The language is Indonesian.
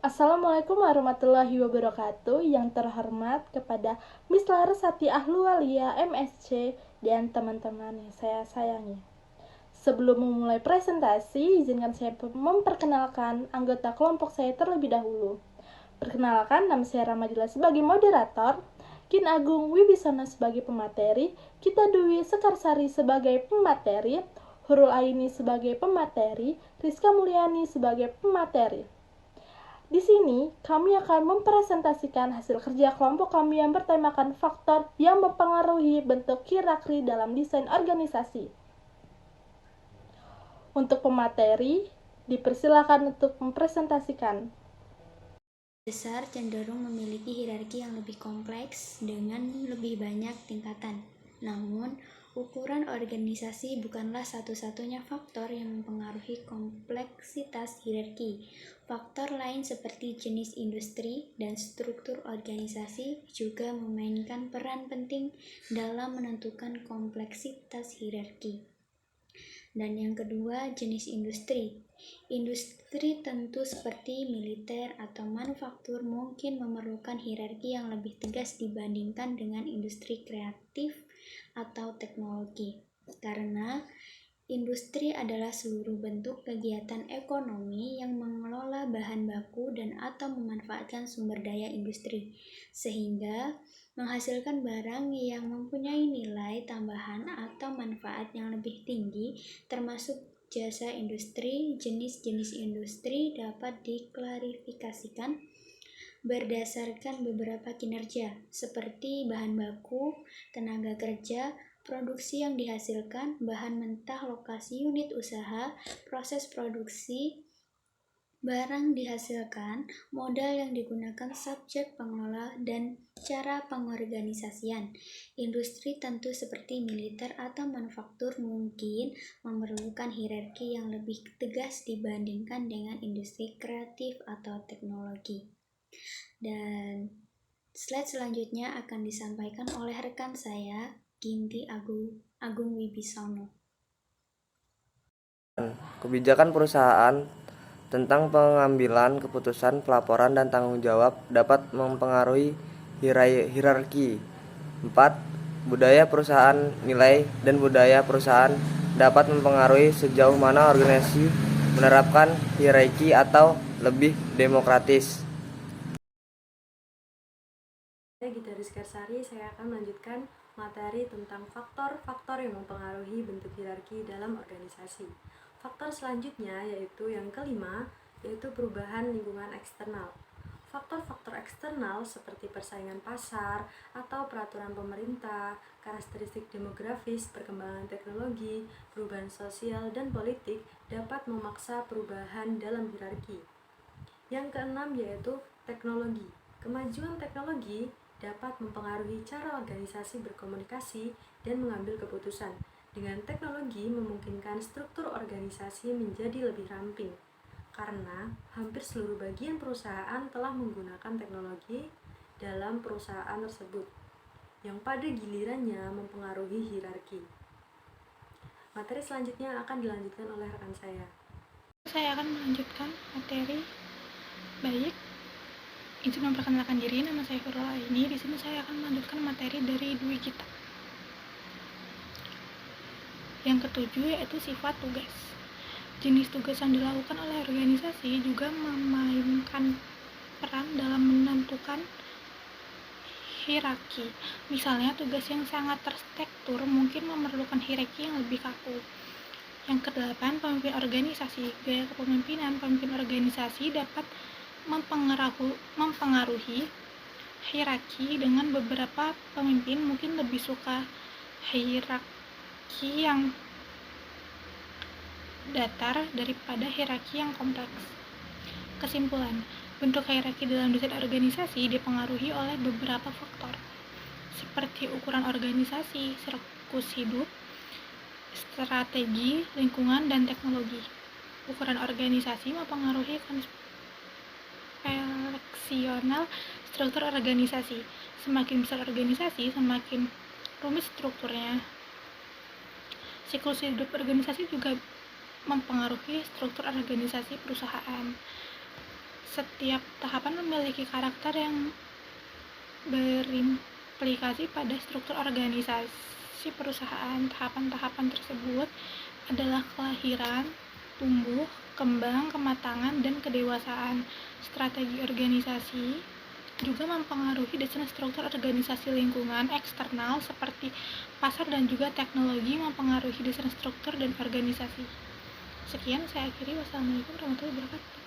Assalamualaikum warahmatullahi wabarakatuh. Yang terhormat kepada Miss Larasati Ahluwalia MSc dan teman-teman yang saya sayangi. Sebelum memulai presentasi, izinkan saya memperkenalkan anggota kelompok saya terlebih dahulu. Perkenalkan, nama saya Ramadila sebagai moderator, Kin Agung Wibisono sebagai pemateri, Kita Dwi Sekarsari sebagai pemateri, Hurul Aini sebagai pemateri, Rizka Mulyani sebagai pemateri. Di sini, kami akan mempresentasikan hasil kerja kelompok kami yang bertemakan faktor yang mempengaruhi bentuk hierarki dalam desain organisasi. Untuk pemateri, dipersilakan untuk mempresentasikan. Besar cenderung memiliki hierarki yang lebih kompleks dengan lebih banyak tingkatan. Namun, ukuran organisasi bukanlah satu-satunya faktor yang mempengaruhi kompleksitas hierarki. Faktor lain seperti jenis industri dan struktur organisasi juga memainkan peran penting dalam menentukan kompleksitas hierarki. Dan yang kedua, jenis industri. Industri tentu seperti militer atau manufaktur mungkin memerlukan hierarki yang lebih tegas dibandingkan dengan industri kreatif atau teknologi. Karena industri adalah seluruh bentuk kegiatan ekonomi yang mengelola bahan baku dan atau memanfaatkan sumber daya industri, sehingga menghasilkan barang yang mempunyai nilai tambahan atau manfaat yang lebih tinggi, termasuk jasa industri. Jenis-jenis industri dapat diklarifikasikan berdasarkan beberapa kinerja, seperti bahan baku, tenaga kerja, produksi yang dihasilkan, bahan mentah, lokasi unit usaha, proses produksi, barang dihasilkan, modal yang digunakan subjek pengelola, dan cara pengorganisasian. Industri tentu seperti militer atau manufaktur mungkin memerlukan hierarki yang lebih tegas dibandingkan dengan industri kreatif atau teknologi. Dan slide selanjutnya akan disampaikan oleh rekan saya, Ginti Agung Wibisono. Kebijakan perusahaan tentang pengambilan keputusan, pelaporan, dan tanggung jawab dapat mempengaruhi hierarki. 4. Budaya perusahaan. Nilai dan budaya perusahaan dapat mempengaruhi sejauh mana organisasi menerapkan hierarki atau lebih demokratis. Saya Gita Rizkarsari, saya akan melanjutkan materi tentang faktor-faktor yang mempengaruhi bentuk hierarki dalam organisasi. Faktor selanjutnya yaitu yang kelima, yaitu perubahan lingkungan eksternal. Faktor-faktor eksternal seperti persaingan pasar atau peraturan pemerintah, karakteristik demografis, perkembangan teknologi, perubahan sosial dan politik dapat memaksa perubahan dalam hierarki. Yang keenam yaitu teknologi. Kemajuan teknologi dapat mempengaruhi cara organisasi berkomunikasi dan mengambil keputusan. Dengan teknologi memungkinkan struktur organisasi menjadi lebih ramping, karena hampir seluruh bagian perusahaan telah menggunakan teknologi dalam perusahaan tersebut, yang pada gilirannya mempengaruhi hierarki. Materi selanjutnya akan dilanjutkan oleh rekan saya. Saya akan melanjutkan materi. Baik, izin memperkenalkan diri, nama saya Hurul Aini. Di sini saya akan melanjutkan materi dari Dwi Gita. Yang ketujuh yaitu sifat tugas. Jenis tugas yang dilakukan oleh organisasi juga memainkan peran dalam menentukan hierarki. Misalnya, tugas yang sangat terstruktur mungkin memerlukan hierarki yang lebih kaku. Yang kedelapan, pemimpin organisasi. Gaya kepemimpinan pemimpin organisasi dapat mempengaruhi hierarki. Dengan beberapa pemimpin mungkin lebih suka hierarki yang datar daripada hierarki yang kompleks. Kesimpulan, bentuk hierarki dalam desain organisasi dipengaruhi oleh beberapa faktor, seperti ukuran organisasi, siklus hidup, strategi, lingkungan, dan teknologi. Ukuran organisasi mempengaruhi konvensional struktur organisasi. Semakin besar organisasi, semakin rumit strukturnya. Siklus hidup organisasi juga mempengaruhi struktur organisasi perusahaan. Setiap tahapan memiliki karakter yang berimplikasi pada struktur organisasi perusahaan. Tahapan-tahapan tersebut adalah kelahiran, tumbuh, kembang, kematangan, dan kedewasaan. Strategi organisasi juga mempengaruhi desain struktur organisasi. Lingkungan eksternal seperti pasar dan juga teknologi mempengaruhi desain struktur dan organisasi. Sekian saya akhiri. Wassalamualaikum warahmatullahi wabarakatuh.